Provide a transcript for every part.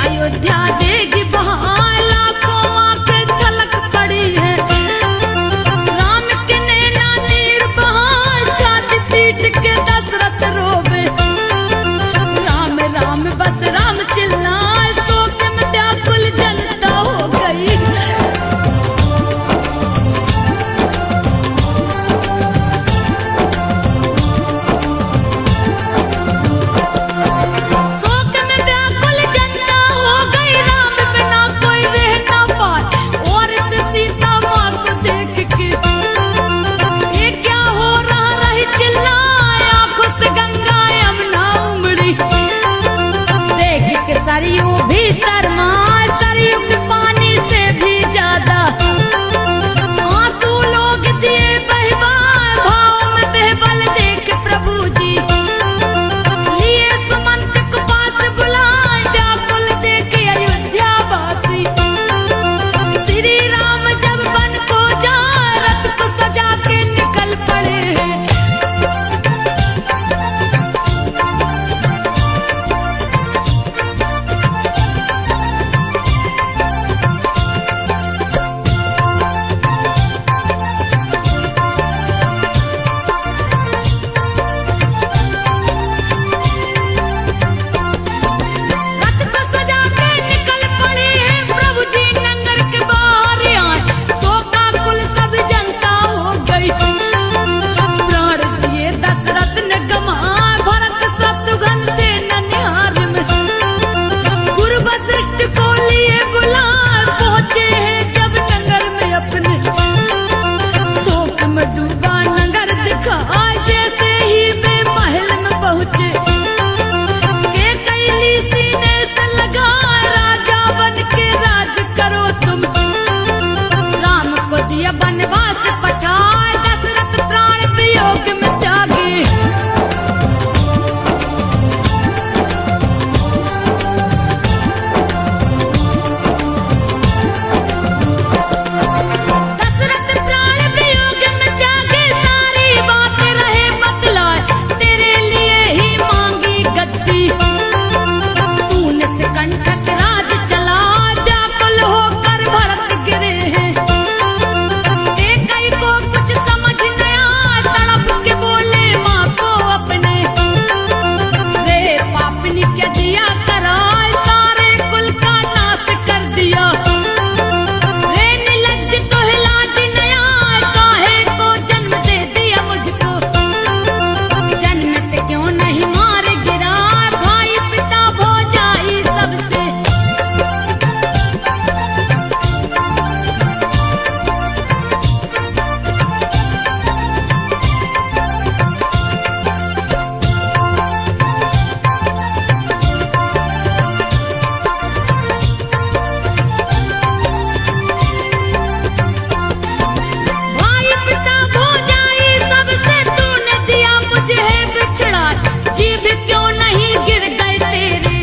अयोध्या देगी बहार। लिए बुला पहुंचे हैं जब नगर में अपने, शोक में डूबा नगर दिखा जैसे ही वे महल में पहुंचे। के कैली सीने से लगा राजा बन के राज करो तुम, राम को दिया बनवास पठाए दशरथ प्राण वियोग में त्यागे। दशरथ प्राण वियोग में त्यागे, सारी बात रहे बतलाए, तेरे लिए ही मांगी गद्दी, तूने सिकंदर राज चला, व्याकुल होकर भरत गिरे हैं। कई को कुछ समझ न आया, तड़प के बोले माँ को अपने, रे पापनी क्या दिया कराए, सारे कुल का नाश कर दिया। रे निर्लज्ज तो लाज न आए, काहे को जन्म दे दिया मुझको, जन्मत क्यों नहीं मार गिरा, भाई पिता भौजाई सबसे। भाई पिता भौजाई सबसे तूने दिया मुझे है बिछड़ा, जीभ क्यों नहीं गिर गए तेरे,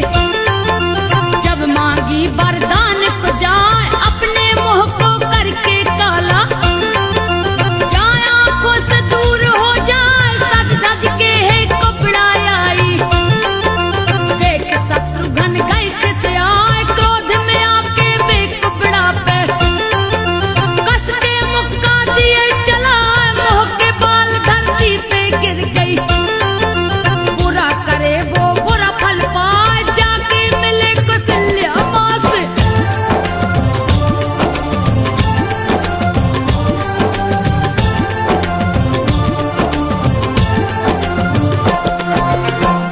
जब मांगी वरदान को जाए अपने मुंह को करके काला, जाए आंखों से दूर हो जाए सज धज के है कपड़ा आई। देख शत्रुघ्न गए किसे आए, क्रोध में आके वे कुपड़ा पे, कस के मुक्का दिए चला, मोह के बाल धरती पे गिर गई। बुरा करे वो बुरा फल पाए, जाके मिले कौशल्या माँ से।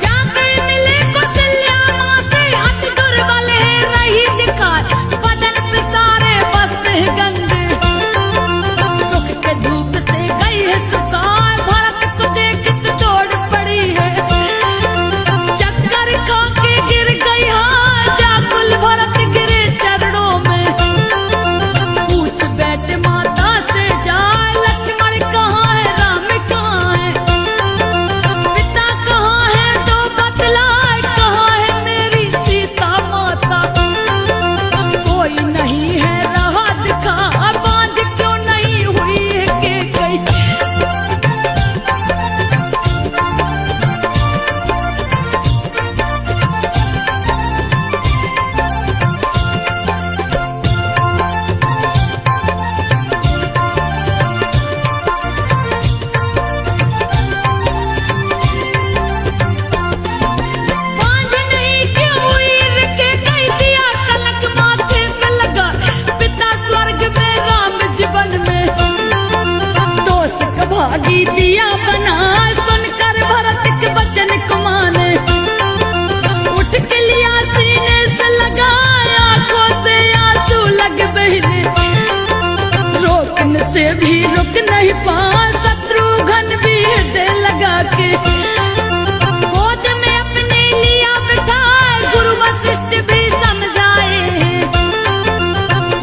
जाके मिले कौशल्या माँ से, अति दुर्बल है रही दिखाए, बदन पे सारे वस्त्र है गंदे, दुख के धूप से गई है सुखाए, भरत को देख तो दौड़ पड़ी है, चक्कर खा के गिर गई है, व्याकुल भरत गिरे चरणों में। पूछ बैठे माता से जाए, लक्ष्मण कहाँ है राम कहाँ है, पिता कहाँ है दो बतलाए, कहाँ है मेरी सीता माता, कोई नहीं है रहा दिखा, बांझ क्यों नहीं हुई है के गई। बांझ नहीं क्यों हुई रे के गई, दिया कलंक माथे पे लगा, पिता स्वर्ग में राम जीवन में, दोष का भागी दिया बना, सुनकर भरत के वचन को माने। उठ के लिया सीने से लगा, आंखों से आंसू लग बहने, रोकने से भी रुक नहीं पा, शत्रुघ्न भी हृदय लगा के, गोद में अपने लिया बिठाए, गुरु वशिष्ठ भी समझाए हैं,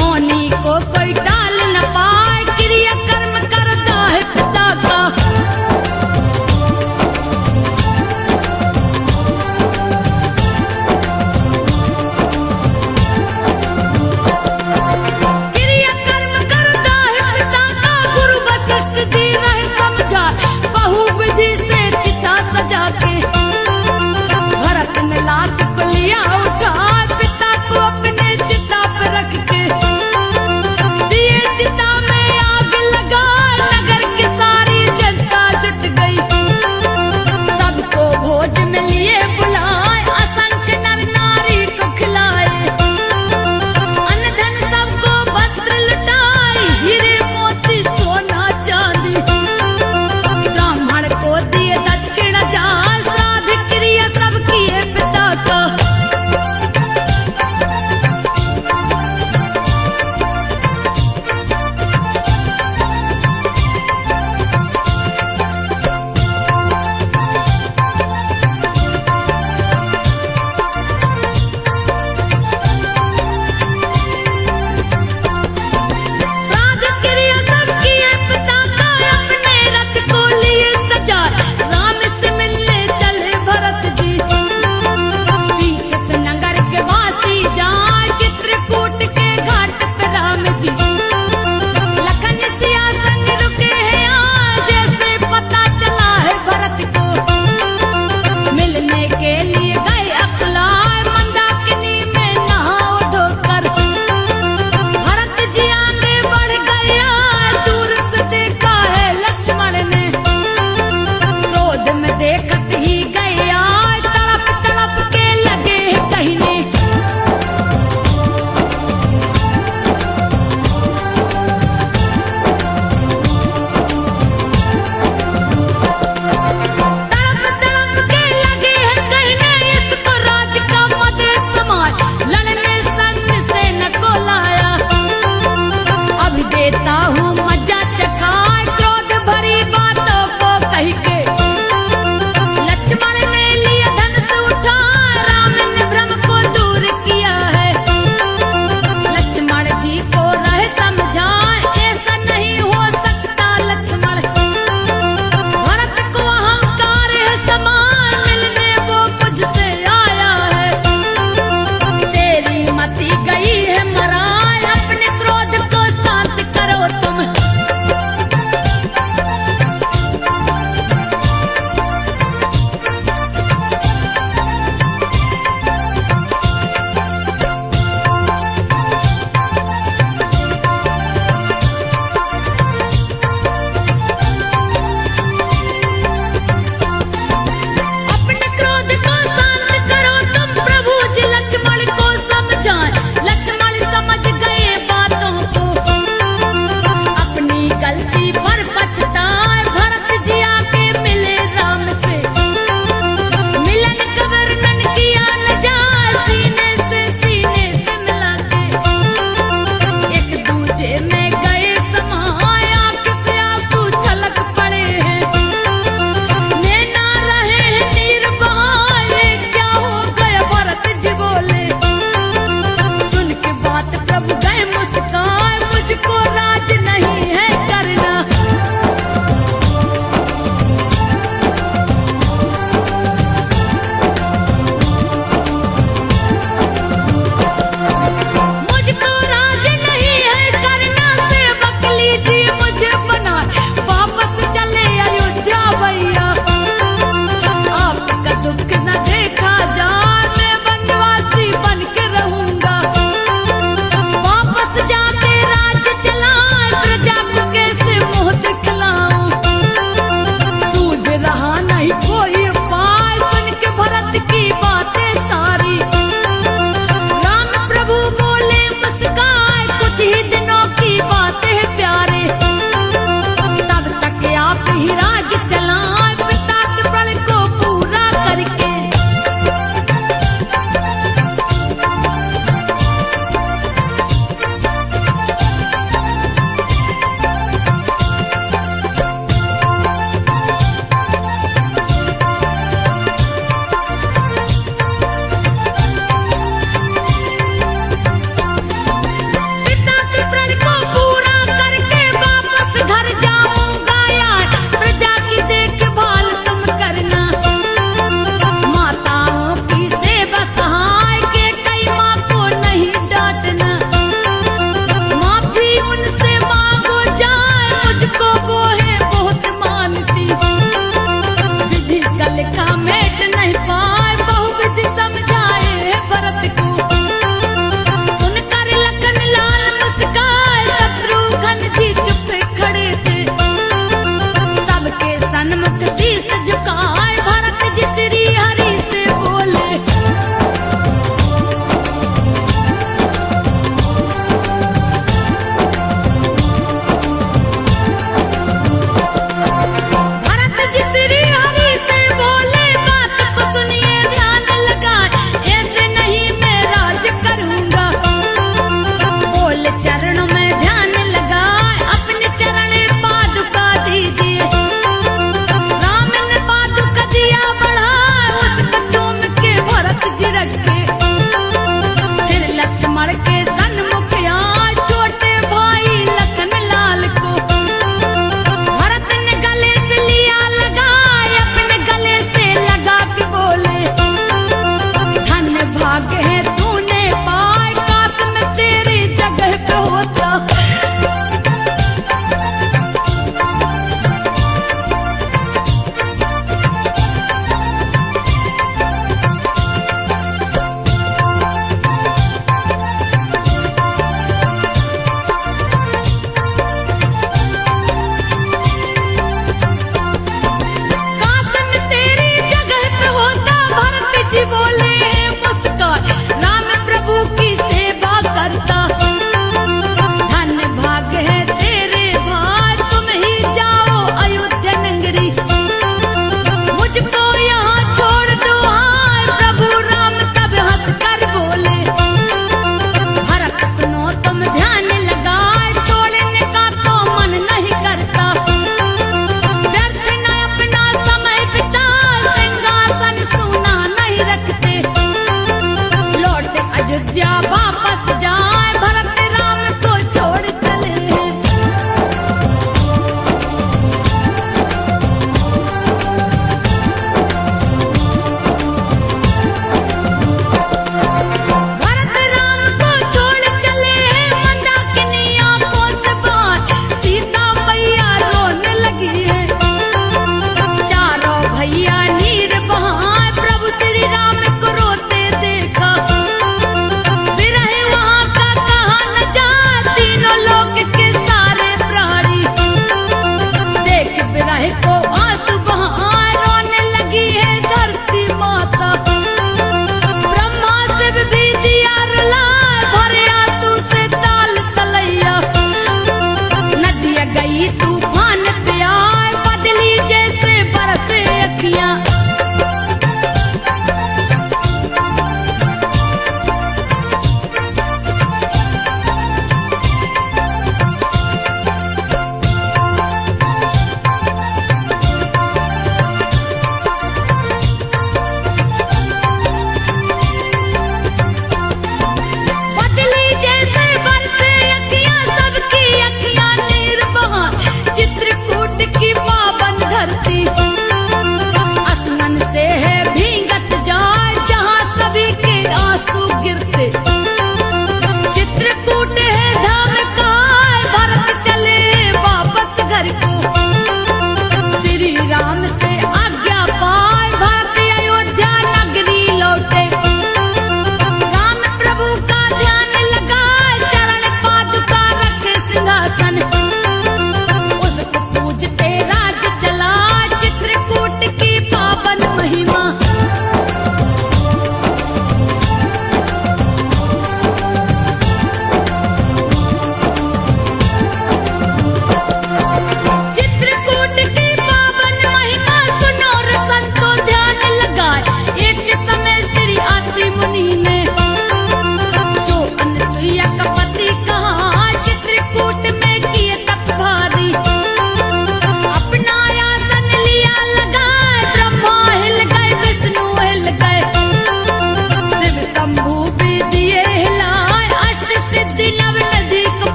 होनी को कोई टाल न पाए, क्रिया कर्म करता है पिता का। क्रिया कर्म करता है पिता का, गुरु वशिष्ठ दी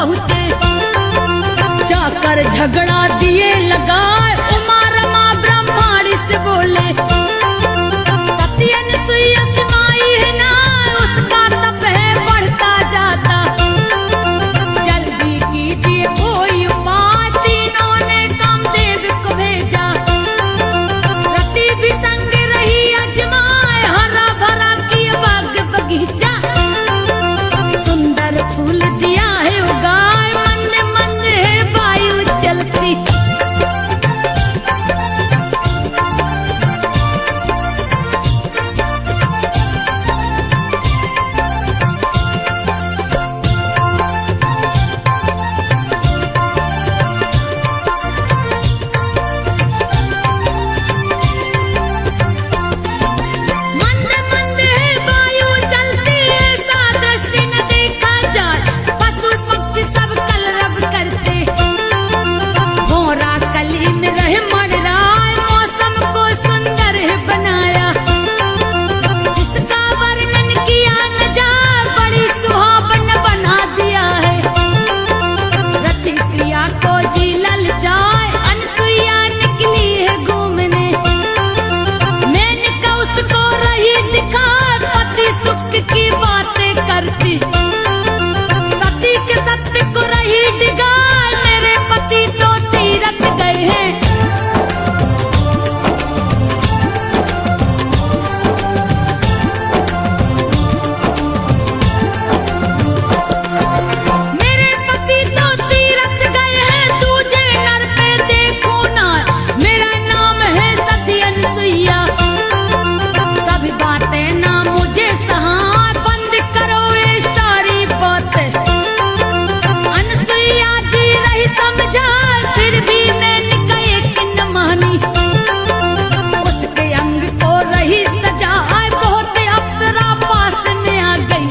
पहुँचे, जाकर झगड़ा दिए लगाए। उमा रमा ब्रह्माणी से बोले, सती अनसुईया समाई है ना, उसका तप है बढ़ता जाता, जल्दी कीजिए कोई उपाय। तीनों ने कामदेव को भेजा, रति भी संग रही अजमाए, हरा भरा किया बाग बगीचा, सुंदर फूल दिया है उगाए, मंद मंद है वायु चलती। मंद मंद है वायु चलती, ऐसा दृश्य न देखा जाए, पशु पक्षी सब कलरव करते, भौरा कली में रहे मंडराए, मौसम को सुंदर है बनाया, जिसका वर्णन किया न जाए, बड़ी सुहावन बना दिया है, रति क्रिया को जी ललचाए, अनसुईया निकली है घूमने, मेनका उसको रही दिखाए, पति सुख की बातें करती, सती के सत्य को रही डिगाए, मेरे पति तो तीरथ गए हैं। मेरे पति तो तीरथ गए हैं, दूजे नर पे देखो ना, मेरा नाम है सती अनसुईया, सभी बातें ना मुझे सहाय, बंद करो ये सारी बातें। अनसुईया जी रही समझा, फिर भी मैंने कहे कि न मानी, उसके अंग को रही सजा, बहुत अप्सरा पास में आ गई,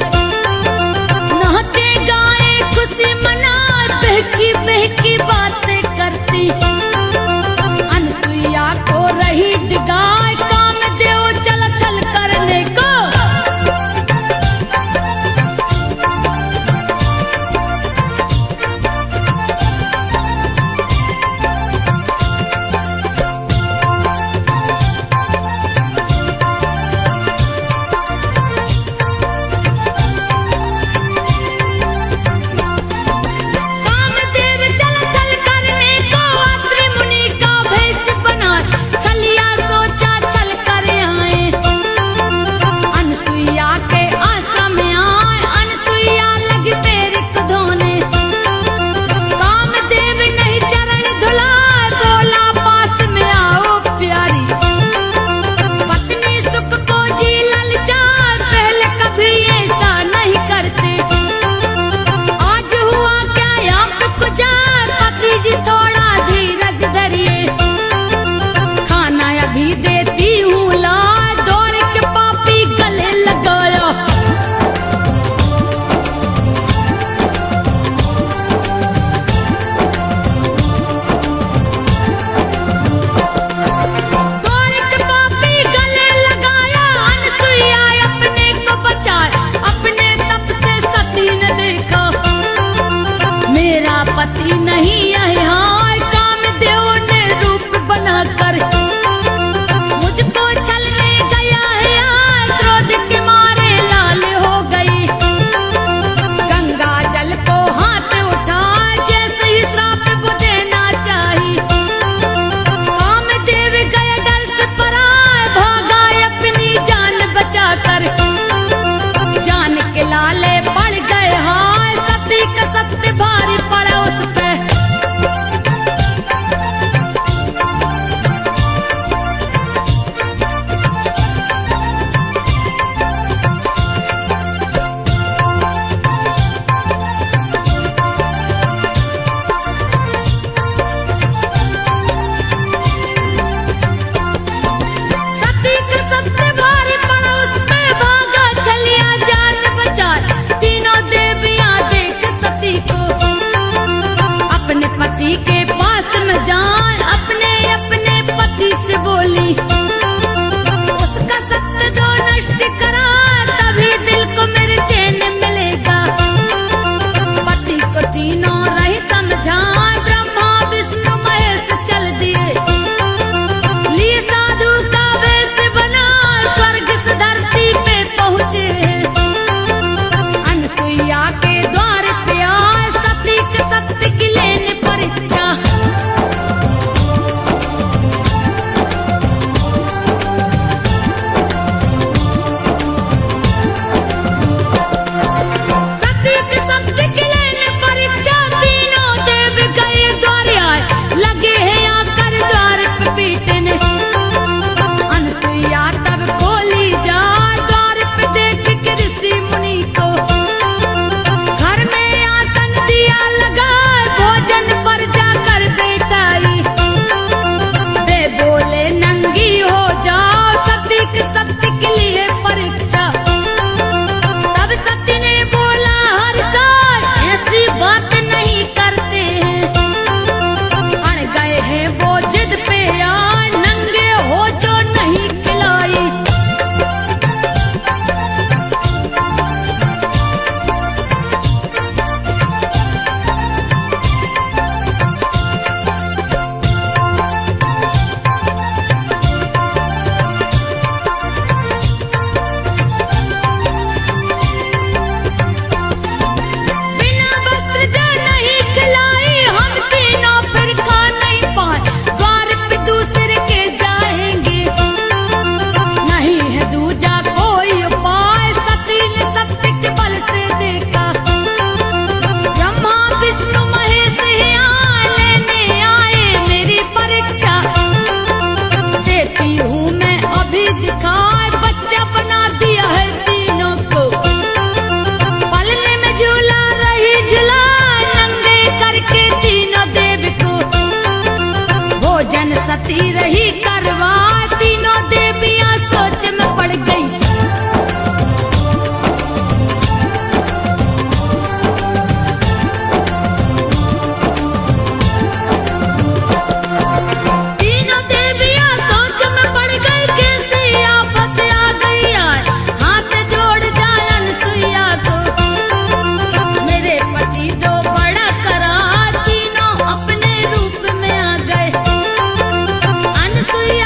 नाचे गाए खुशी मनाए, बहकी बहकी बातें करती, अनसुईया को रही डिगाए, कामदेव चल छल करने को। कामदेव चल छल करने को, अत्रि मुनि का भेष बना, छलिया सोचा छल कर आए, अनसुईया के आश्रम में आए, अनसुईया लगी पैर को धोने, कामदेव नहीं चरण धुलाए, बोला पास में आओ प्यारी, पत्नी सुख को जी ललचाए, पहले कभी ऐसा नहीं करते, आज हुआ क्या आपको जाए, पति जी थोड़ा धीरज धरिए, खाना अभी देती हूँ ला, दौड़ के पापी गले लगाया। दौड़ के पापी गले लगाया, अनसुईया अपने को बचाए, अपने तप से सती ने देखा, मेरा पति नहीं है हाय, कामदेव ने रूप बनाकर मुझको छलने गया है, यार क्रोध के मारे लाल हो गई, गंगा जल को हाथ उठाए, जैसे ही श्राप वो देना चाही, कामदेव गया डर से पराए, भागा अपनी जान बचाकर, जान के लाले पड़ गए हाय, सती का सत्य भारी पड़ा उस पे। सती रही करवा, तीनों देवियां सोच में पड़ गई। तीनों देवियां सोच में पड़ गई, कैसी आफत आ गई यार, हाथ जोड़ जाए अनसुईया को। मेरे पति दो बड़ा करा, तीनों अपने रूप में आ गए। अनसुईया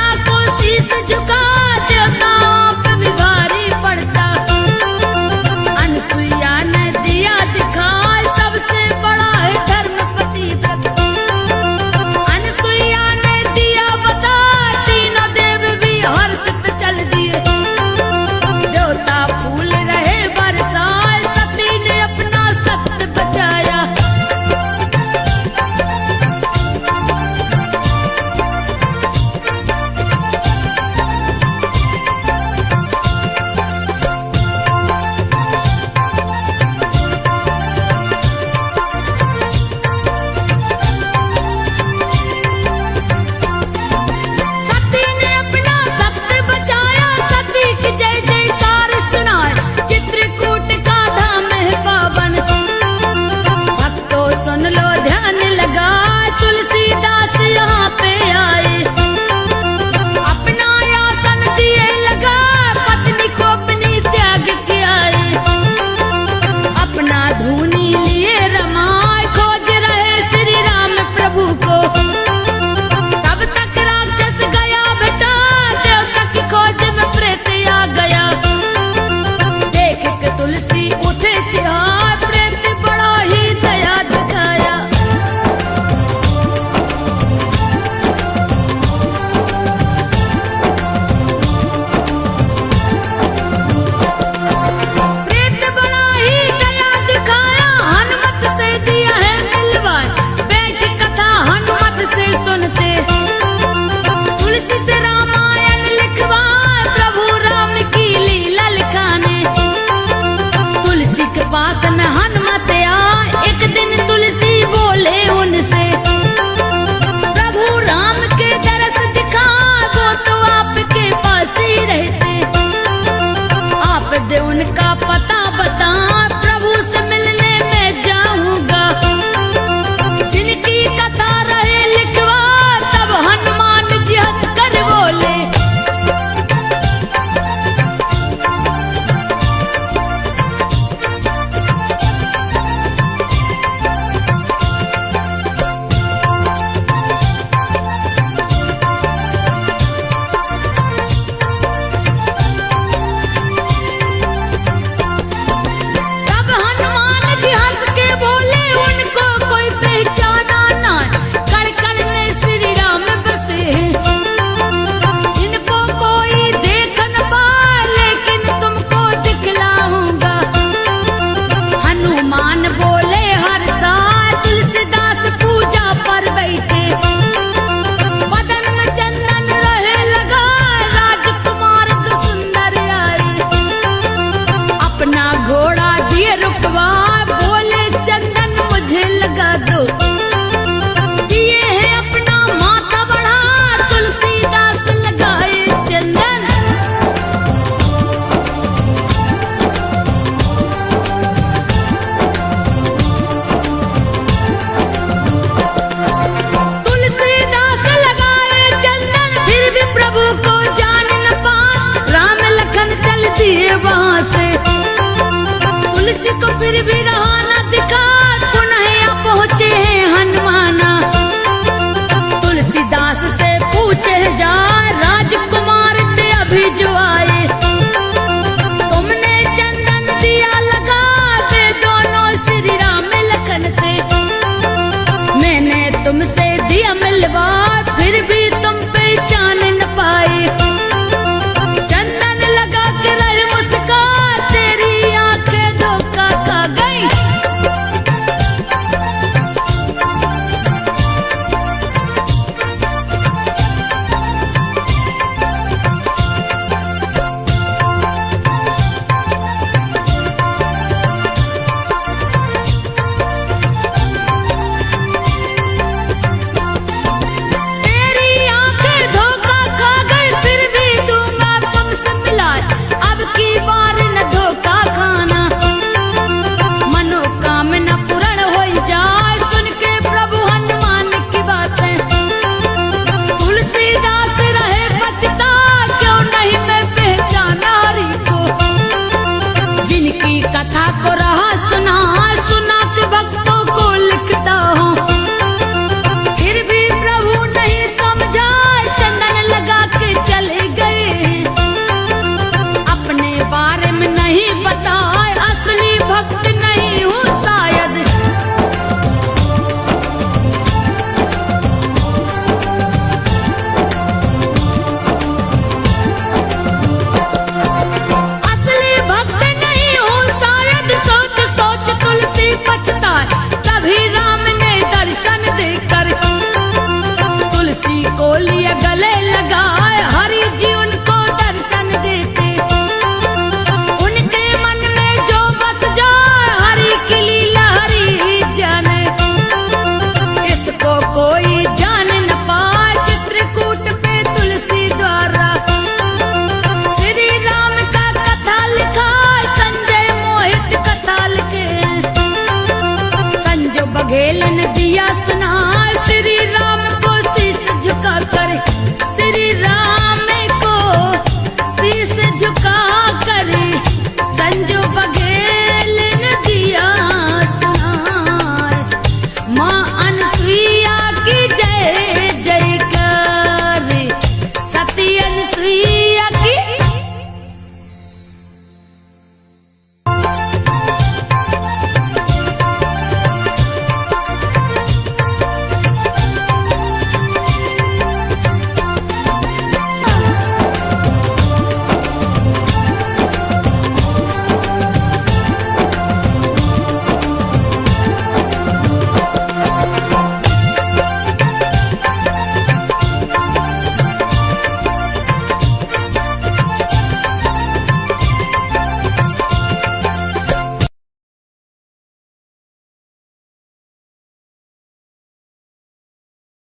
बघेलन दिया सुनाए।